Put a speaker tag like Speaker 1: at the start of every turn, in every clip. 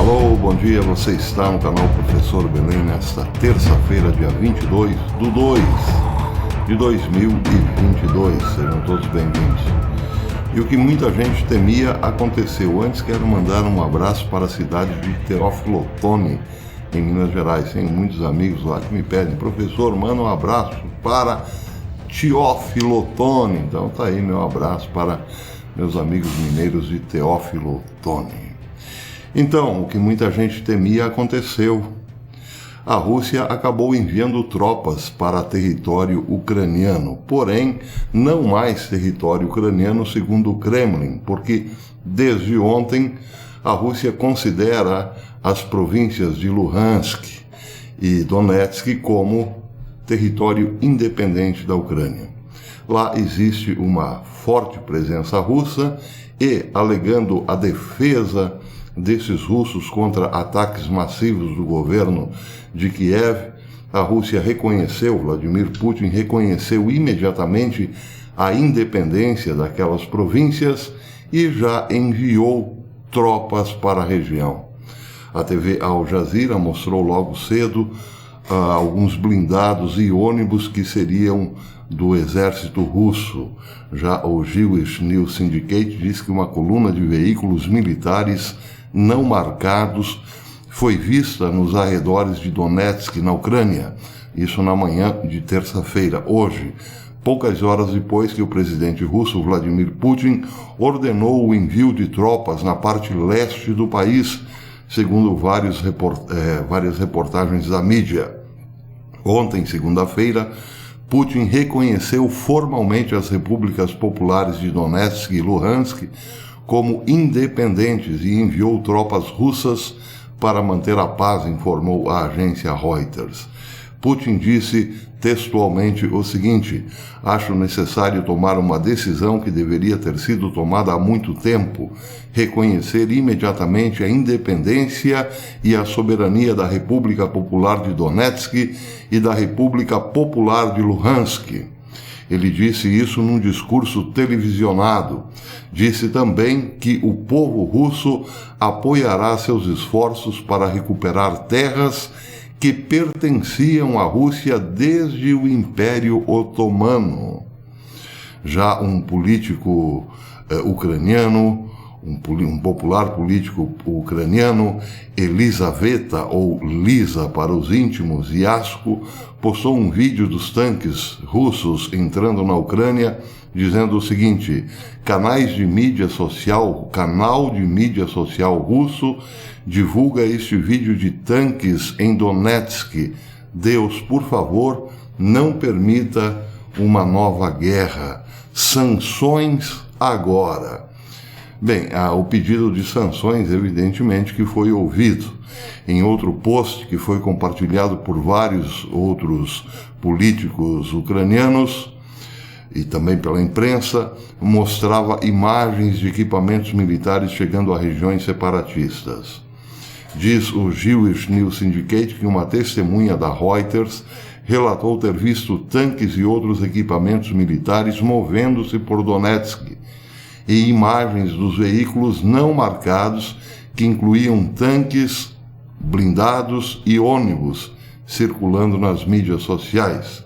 Speaker 1: Alô, bom dia, você está no canal Professor Belém nesta terça-feira, dia 22/2/2022. Sejam todos bem-vindos. E o que muita gente temia aconteceu. Antes quero mandar um abraço para a cidade de Teófilo Otoni, em Minas Gerais. Tenho muitos amigos lá que me pedem: professor, manda um abraço para Teófilo Otoni. Então tá aí meu abraço para meus amigos mineiros de Teófilo Otoni. Então, o que muita gente temia aconteceu. A Rússia acabou enviando tropas para território ucraniano, porém, não mais território ucraniano segundo o Kremlin, porque desde ontem a Rússia considera as províncias de Luhansk e Donetsk como território independente da Ucrânia. Lá existe uma forte presença russa e, alegando a defesa desses russos contra ataques massivos do governo de Kiev, a Rússia Vladimir Putin reconheceu imediatamente a independência daquelas províncias e já enviou tropas para a região. A TV Al Jazeera mostrou logo cedo alguns blindados e ônibus que seriam do exército russo. Já o Jewish News Syndicate diz que uma coluna de veículos militares não marcados foi vista nos arredores de Donetsk, na Ucrânia, isso na manhã de terça-feira, hoje, poucas horas depois que o presidente russo Vladimir Putin ordenou o envio de tropas na parte leste do país, segundo várias reportagens da mídia. Ontem, segunda-feira, Putin reconheceu formalmente as repúblicas populares de Donetsk e Luhansk como independentes e enviou tropas russas para manter a paz, informou a agência Reuters. Putin disse textualmente o seguinte: acho necessário tomar uma decisão que deveria ter sido tomada há muito tempo, reconhecer imediatamente a independência e a soberania da República Popular de Donetsk e da República Popular de Luhansk. Ele disse isso num discurso televisionado. Disse também que o povo russo apoiará seus esforços para recuperar terras que pertenciam à Rússia desde o Império Otomano. Já um político ucraniano, um popular político ucraniano, Elisaveta, ou Lisa para os íntimos, Yasko, postou um vídeo dos tanques russos entrando na Ucrânia, dizendo o seguinte: canal de mídia social russo divulga este vídeo de tanques em Donetsk. Deus, por favor, não permita uma nova guerra. Sanções agora. Bem, o pedido de sanções, evidentemente, que foi ouvido. Em outro post que foi compartilhado por vários outros políticos ucranianos e também pela imprensa, mostrava imagens de equipamentos militares chegando a regiões separatistas. Diz o Jewish News Syndicate que uma testemunha da Reuters relatou ter visto tanques e outros equipamentos militares movendo-se por Donetsk, e imagens dos veículos não marcados que incluíam tanques, blindados e ônibus circulando nas mídias sociais.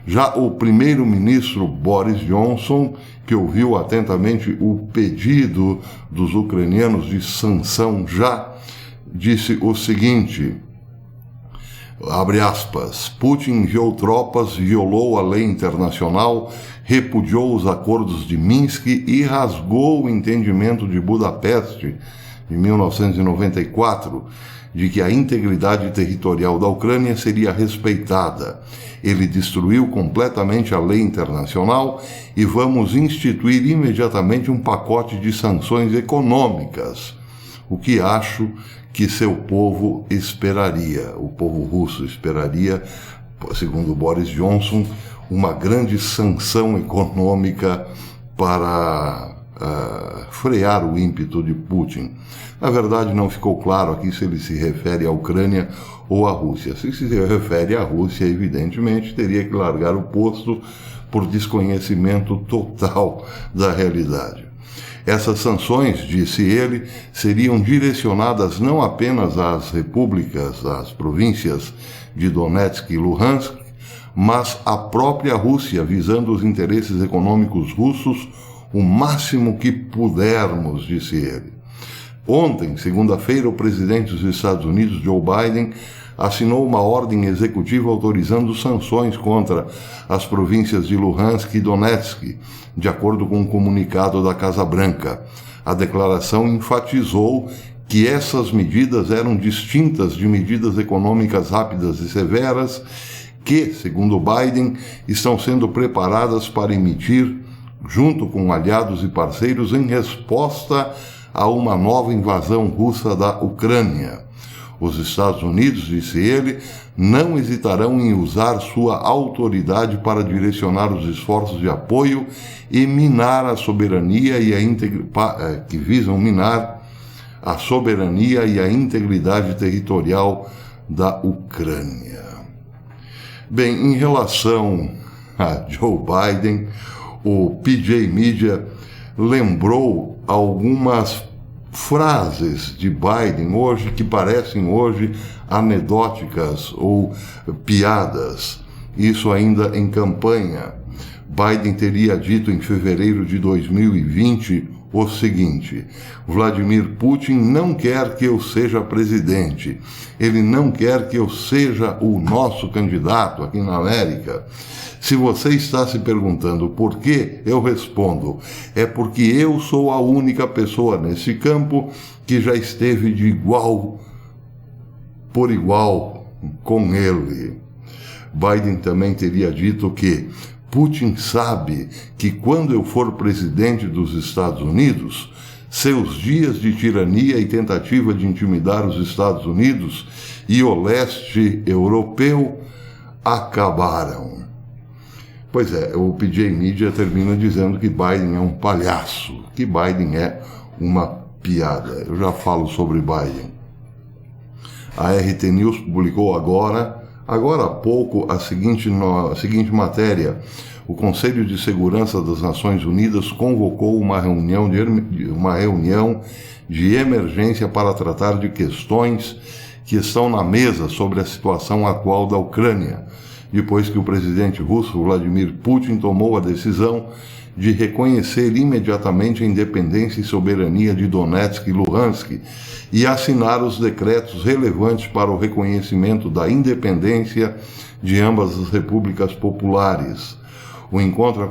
Speaker 1: Já o primeiro-ministro Boris Johnson, que ouviu atentamente o pedido dos ucranianos de sanção já, disse o seguinte, abre aspas, Putin enviou tropas, violou a lei internacional, repudiou os acordos de Minsk e rasgou o entendimento de Budapeste de 1994, de que a integridade territorial da Ucrânia seria respeitada. Ele destruiu completamente a lei internacional e vamos instituir imediatamente um pacote de sanções econômicas, o que acho que seu povo esperaria, o povo russo esperaria, segundo Boris Johnson, uma grande sanção econômica para frear o ímpeto de Putin. Na verdade, não ficou claro aqui se ele se refere à Ucrânia ou à Rússia. Se refere à Rússia, evidentemente, teria que largar o posto por desconhecimento total da realidade. Essas sanções, disse ele, seriam direcionadas não apenas às repúblicas, às províncias de Donetsk e Luhansk, mas à própria Rússia, visando os interesses econômicos russos o máximo que pudermos, disse ele. Ontem, segunda-feira, o presidente dos Estados Unidos, Joe Biden, assinou uma ordem executiva autorizando sanções contra as províncias de Luhansk e Donetsk, de acordo com um comunicado da Casa Branca. A declaração enfatizou que essas medidas eram distintas de medidas econômicas rápidas e severas que, segundo Biden, estão sendo preparadas para emitir, junto com aliados e parceiros, em resposta a uma nova invasão russa da Ucrânia. Os Estados Unidos, disse ele, não hesitarão em usar sua autoridade para direcionar os esforços de apoio e minar a soberania e que visam minar a soberania e a integridade territorial da Ucrânia. Bem, em relação a Joe Biden, o PJ Media lembrou algumas frases de Biden hoje que parecem hoje anedóticas ou piadas. Isso ainda em campanha. Biden teria dito em fevereiro de 2020 o seguinte: Vladimir Putin não quer que eu seja presidente, ele não quer que eu seja o nosso candidato aqui na América. Se você está se perguntando por quê, eu respondo: é porque eu sou a única pessoa nesse campo que já esteve de igual por igual com ele. Biden também teria dito que Putin sabe que quando eu for presidente dos Estados Unidos, seus dias de tirania e tentativa de intimidar os Estados Unidos e o leste europeu acabaram. Pois é, o PJ Media termina dizendo que Biden é um palhaço, que Biden é uma piada. Eu já falo sobre Biden. A RT News publicou agora há pouco, a seguinte matéria. O Conselho de Segurança das Nações Unidas convocou uma reunião de emergência para tratar de questões que estão na mesa sobre a situação atual da Ucrânia, depois que o presidente russo Vladimir Putin tomou a decisão de reconhecer imediatamente a independência e soberania de Donetsk e Luhansk e assinar os decretos relevantes para o reconhecimento da independência de ambas as repúblicas populares. O encontro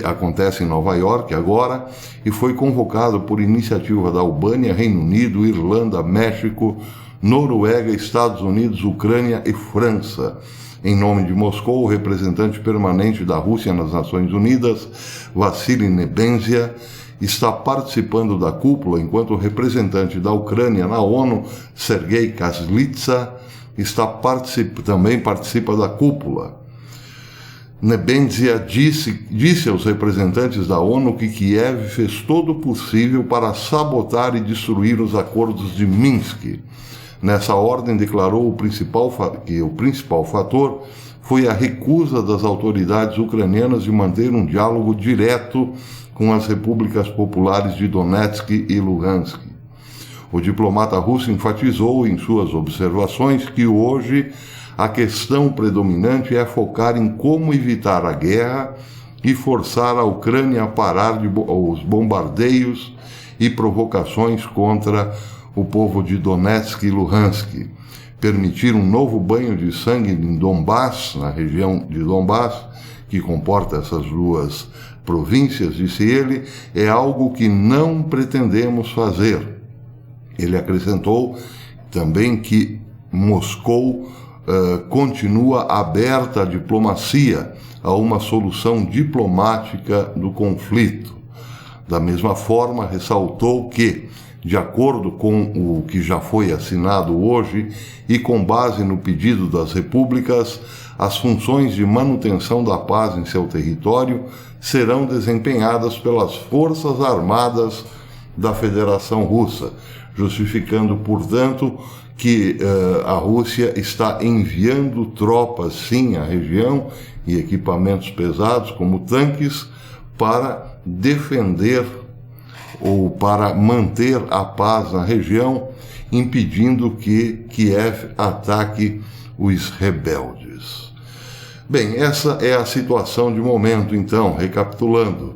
Speaker 1: acontece em Nova York agora e foi convocado por iniciativa da Albânia, Reino Unido, Irlanda, México, Noruega, Estados Unidos, Ucrânia e França. Em nome de Moscou, o representante permanente da Rússia nas Nações Unidas, Vassily Nebenzia, está participando da cúpula, enquanto o representante da Ucrânia na ONU, Sergei Kazlitsa, também participa da cúpula. Nebenzia disse aos representantes da ONU que Kiev fez todo o possível para sabotar e destruir os acordos de Minsk. Nessa ordem, declarou que o principal fator foi a recusa das autoridades ucranianas de manter um diálogo direto com as repúblicas populares de Donetsk e Luhansk. O diplomata russo enfatizou em suas observações que hoje a questão predominante é focar em como evitar a guerra e forçar a Ucrânia a parar os bombardeios e provocações contra o povo de Donetsk e Luhansk, permitir um novo banho de sangue em Donbass, na região de Donbass, que comporta essas duas províncias, disse ele, é algo que não pretendemos fazer. Ele acrescentou também que Moscou continua aberta à diplomacia, a uma solução diplomática do conflito. Da mesma forma, ressaltou que, de acordo com o que já foi assinado hoje e com base no pedido das repúblicas, as funções de manutenção da paz em seu território serão desempenhadas pelas Forças Armadas da Federação Russa, justificando, portanto, que a Rússia está enviando tropas, sim, à região e equipamentos pesados, como tanques, para defender ou para manter a paz na região, impedindo que Kiev ataque os rebeldes. Bem, essa é a situação de momento, então, recapitulando.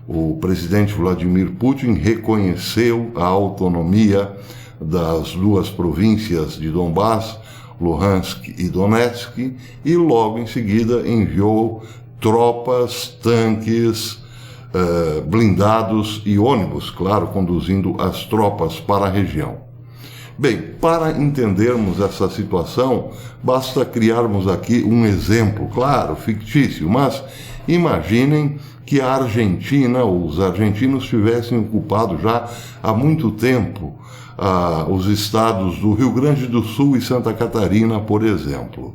Speaker 1: O presidente Vladimir Putin reconheceu a autonomia das duas províncias de Donbás, Luhansk e Donetsk, e logo em seguida enviou tropas, tanques, blindados e ônibus, claro, conduzindo as tropas para a região. Bem, para entendermos essa situação, basta criarmos aqui um exemplo, claro, fictício, mas imaginem que a Argentina, os argentinos tivessem ocupado já há muito tempo os estados do Rio Grande do Sul e Santa Catarina, por exemplo.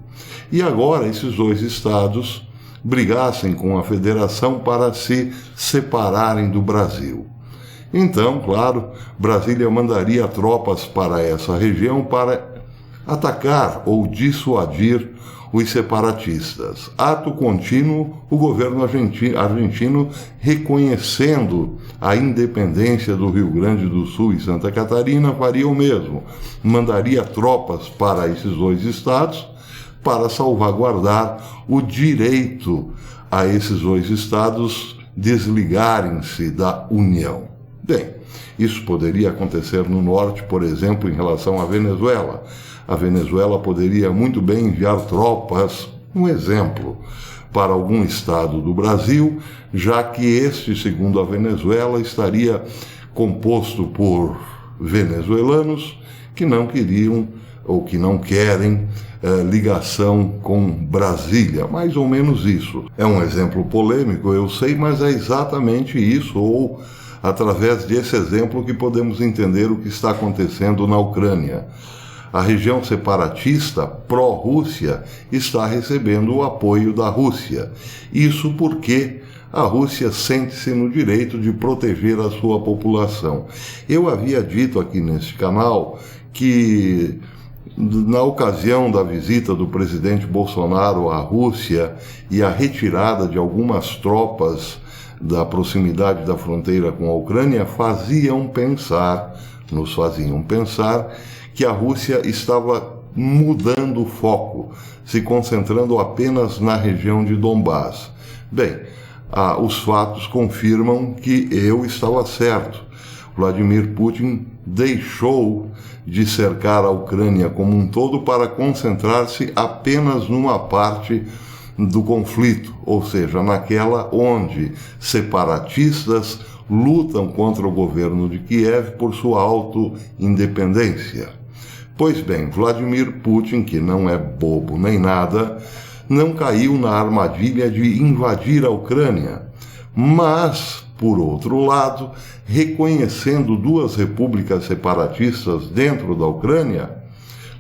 Speaker 1: E agora esses dois estados brigassem com a federação para se separarem do Brasil. Então, claro, Brasília mandaria tropas para essa região para atacar ou dissuadir os separatistas. Ato contínuo, o governo argentino, reconhecendo a independência do Rio Grande do Sul e Santa Catarina, faria o mesmo. Mandaria tropas para esses dois estados para salvaguardar o direito a esses dois estados desligarem-se da União. Bem, isso poderia acontecer no norte, por exemplo, em relação à Venezuela. A Venezuela poderia muito bem enviar tropas, um exemplo, para algum estado do Brasil, já que este, segundo a Venezuela, estaria composto por venezuelanos que não queriam ou que não querem ligação com Brasília, mais ou menos isso. É um exemplo polêmico, eu sei, mas é exatamente isso, ou através desse exemplo que podemos entender o que está acontecendo na Ucrânia. A região separatista pró-Rússia está recebendo o apoio da Rússia. Isso porque a Rússia sente-se no direito de proteger a sua população. Eu havia dito aqui neste canal que, na ocasião da visita do presidente Bolsonaro à Rússia e a retirada de algumas tropas da proximidade da fronteira com a Ucrânia, nos faziam pensar que a Rússia estava mudando o foco, se concentrando apenas na região de Donbás. Bem, os fatos confirmam que eu estava certo. Vladimir Putin deixou de cercar a Ucrânia como um todo para concentrar-se apenas numa parte do conflito, ou seja, naquela onde separatistas lutam contra o governo de Kiev por sua auto-independência. Pois bem, Vladimir Putin, que não é bobo nem nada, não caiu na armadilha de invadir a Ucrânia, mas, por outro lado, reconhecendo duas repúblicas separatistas dentro da Ucrânia,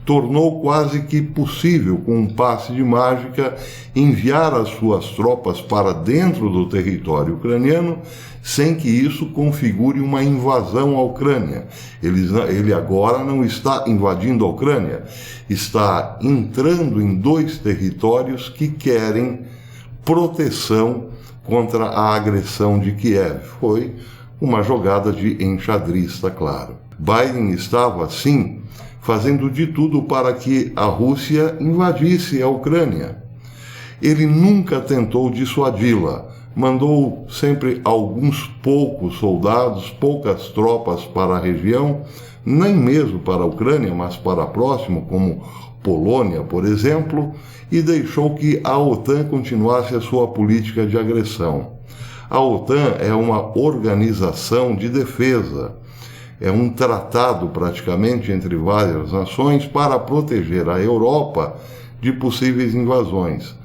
Speaker 1: tornou quase que possível, com um passe de mágica, enviar as suas tropas para dentro do território ucraniano, sem que isso configure uma invasão à Ucrânia. Ele agora não está invadindo a Ucrânia, está entrando em dois territórios que querem proteção contra a agressão de Kiev. Foi uma jogada de enxadrista, claro. Biden estava, sim, fazendo de tudo para que a Rússia invadisse a Ucrânia. Ele nunca tentou dissuadi-la, mandou sempre alguns poucos soldados, poucas tropas para a região, nem mesmo para a Ucrânia, mas para próximo, como Polônia, por exemplo, e deixou que a OTAN continuasse a sua política de agressão. A OTAN é uma organização de defesa, é um tratado praticamente entre várias nações para proteger a Europa de possíveis invasões.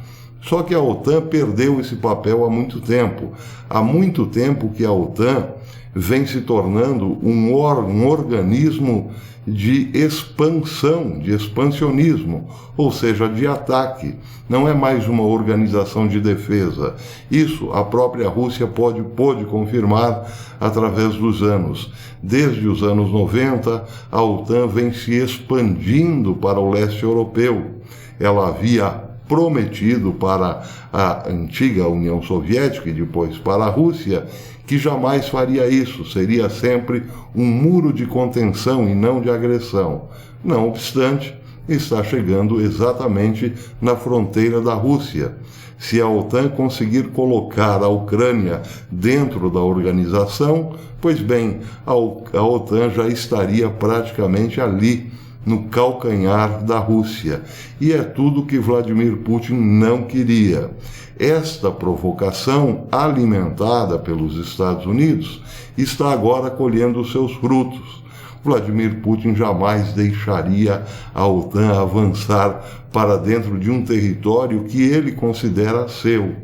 Speaker 1: Só que a OTAN perdeu esse papel há muito tempo. Há muito tempo que a OTAN vem se tornando um organismo de expansão, de expansionismo, ou seja, de ataque. Não é mais uma organização de defesa. Isso a própria Rússia pôde confirmar através dos anos. Desde os anos 90, a OTAN vem se expandindo para o leste europeu. Ela havia prometido para a antiga União Soviética e depois para a Rússia, que jamais faria isso, seria sempre um muro de contenção e não de agressão. Não obstante, está chegando exatamente na fronteira da Rússia. Se a OTAN conseguir colocar a Ucrânia dentro da organização, pois bem, a OTAN já estaria praticamente ali, no calcanhar da Rússia. E é tudo que Vladimir Putin não queria. Esta provocação, alimentada pelos Estados Unidos, está agora colhendo seus frutos. Vladimir Putin jamais deixaria a OTAN avançar para dentro de um território que ele considera seu.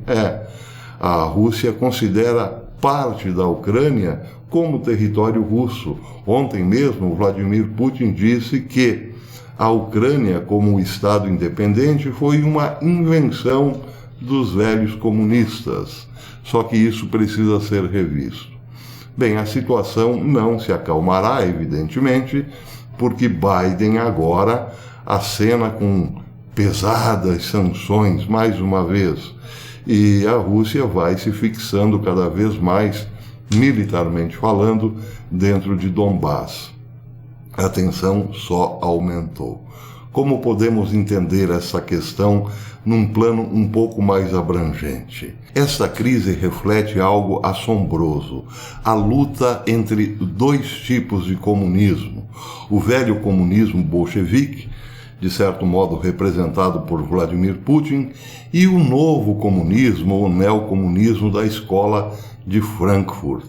Speaker 1: A Rússia considera parte da Ucrânia como território russo. Ontem mesmo, Vladimir Putin disse que a Ucrânia, como Estado independente, foi uma invenção dos velhos comunistas. Só que isso precisa ser revisto. Bem, a situação não se acalmará, evidentemente, porque Biden agora acena com pesadas sanções, mais uma vez, e a Rússia vai se fixando cada vez mais, militarmente falando, dentro de Donbás. A tensão só aumentou. Como podemos entender essa questão num plano um pouco mais abrangente? Esta crise reflete algo assombroso: a luta entre dois tipos de comunismo. O velho comunismo bolchevique, de certo modo representado por Vladimir Putin, e o novo comunismo, ou neocomunismo da escola de Frankfurt.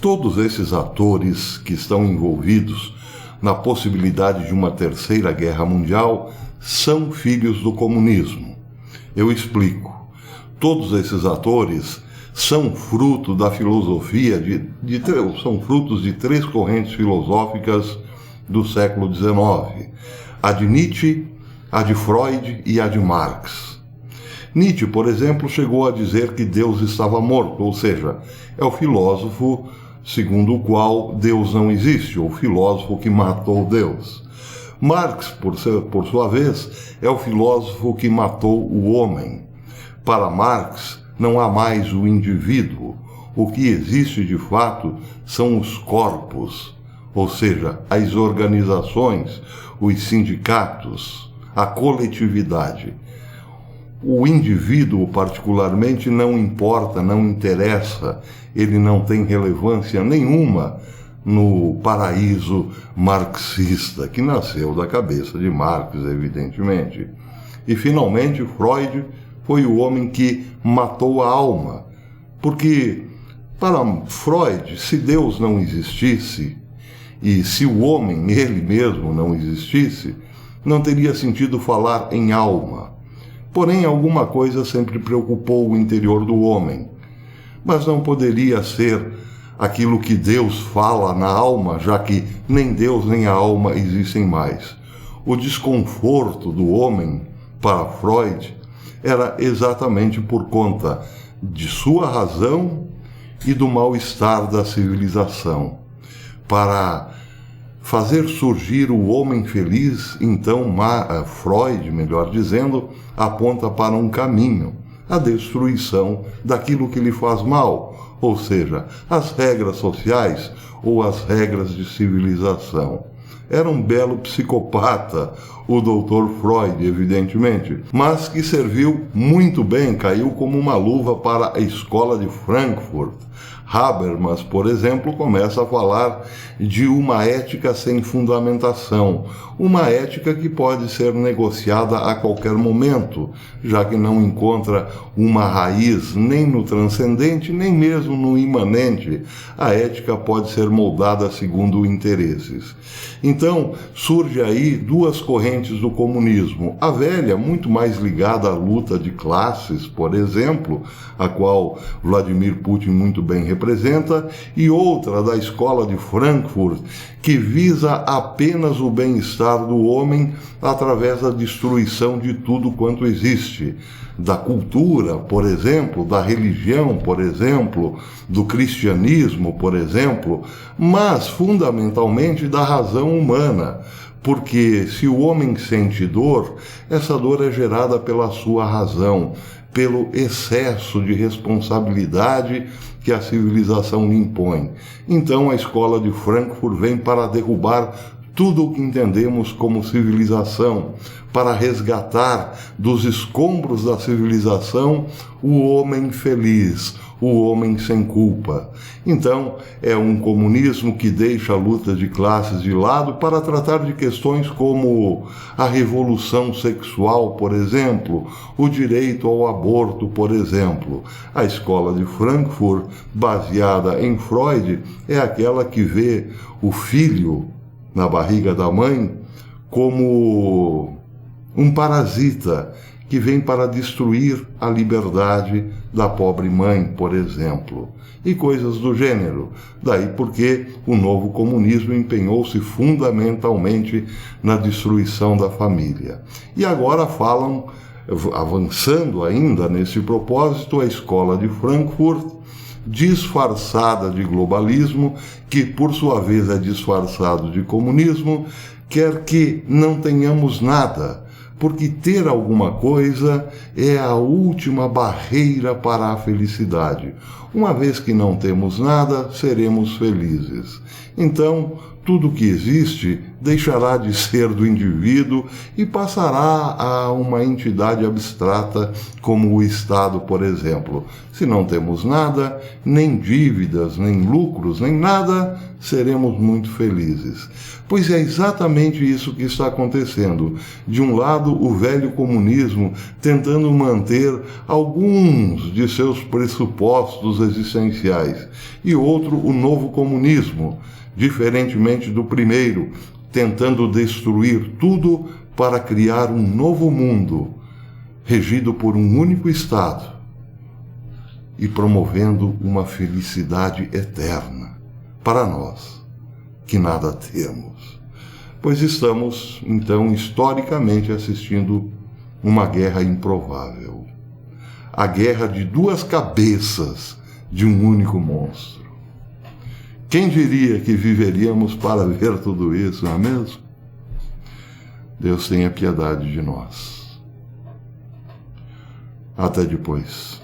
Speaker 1: Todos esses atores que estão envolvidos na possibilidade de uma terceira guerra mundial são filhos do comunismo. Eu explico. Todos esses atores são fruto da filosofia, são frutos de três correntes filosóficas do século XIX. A de Nietzsche, a de Freud e a de Marx. Nietzsche, por exemplo, chegou a dizer que Deus estava morto, ou seja, é o filósofo segundo o qual Deus não existe, ou filósofo que matou Deus. Marx, por sua vez, é o filósofo que matou o homem. Para Marx, não há mais o indivíduo. O que existe de fato são os corpos, ou seja, as organizações, os sindicatos, a coletividade. O indivíduo, particularmente, não importa, não interessa, ele não tem relevância nenhuma no paraíso marxista, que nasceu da cabeça de Marx, evidentemente. E, finalmente, Freud foi o homem que matou a alma, porque, para Freud, se Deus não existisse, e se o homem, ele mesmo, não existisse, não teria sentido falar em alma. Porém, alguma coisa sempre preocupou o interior do homem. Mas não poderia ser aquilo que Deus fala na alma, já que nem Deus nem a alma existem mais. O desconforto do homem, para Freud, era exatamente por conta de sua razão e do mal-estar da civilização. Para fazer surgir o homem feliz, então Freud, melhor dizendo, aponta para um caminho, a destruição daquilo que lhe faz mal, ou seja, as regras sociais ou as regras de civilização. Era um belo psicopata, o Dr. Freud, evidentemente, mas que serviu muito bem, caiu como uma luva para a escola de Frankfurt. Habermas, por exemplo, começa a falar de uma ética sem fundamentação, uma ética que pode ser negociada a qualquer momento, já que não encontra uma raiz nem no transcendente, nem mesmo no imanente. A ética pode ser moldada segundo interesses. Então, surge aí duas correntes do comunismo. A velha, muito mais ligada à luta de classes, por exemplo, a qual Vladimir Putin muito bem representa, e outra da escola de Frankfurt, que visa apenas o bem-estar do homem através da destruição de tudo quanto existe, da cultura, por exemplo, da religião, por exemplo, do cristianismo, por exemplo, mas fundamentalmente da razão humana, Porque se o homem sente dor, essa dor é gerada pela sua razão, pelo excesso de responsabilidade que a civilização lhe impõe. Então a escola de Frankfurt vem para derrubar tudo o que entendemos como civilização, para resgatar dos escombros da civilização o homem feliz, o homem sem culpa. Então, é um comunismo que deixa a luta de classes de lado para tratar de questões como a revolução sexual, por exemplo, o direito ao aborto, por exemplo. A escola de Frankfurt, baseada em Freud, é aquela que vê o filho na barriga da mãe como um parasita que vem para destruir a liberdade da pobre mãe, por exemplo, e coisas do gênero. Daí porque o novo comunismo empenhou-se fundamentalmente na destruição da família. E agora falam, avançando ainda nesse propósito, a escola de Frankfurt, disfarçada de globalismo, que por sua vez é disfarçado de comunismo, quer que não tenhamos nada, porque ter alguma coisa é a última barreira para a felicidade. Uma vez que não temos nada, seremos felizes. Então, tudo que existe deixará de ser do indivíduo e passará a uma entidade abstrata como o Estado, por exemplo. Se não temos nada, nem dívidas, nem lucros, nem nada, seremos muito felizes. Pois é exatamente isso que está acontecendo. De um lado, o velho comunismo tentando manter alguns de seus pressupostos existenciais, e outro, o novo comunismo, diferentemente do primeiro, tentando destruir tudo para criar um novo mundo, regido por um único Estado e promovendo uma felicidade eterna para nós, que nada temos. Pois estamos, então, historicamente assistindo uma guerra improvável. A guerra de duas cabeças de um único monstro. Quem diria que viveríamos para ver tudo isso, não é mesmo? Deus tenha piedade de nós. Até depois.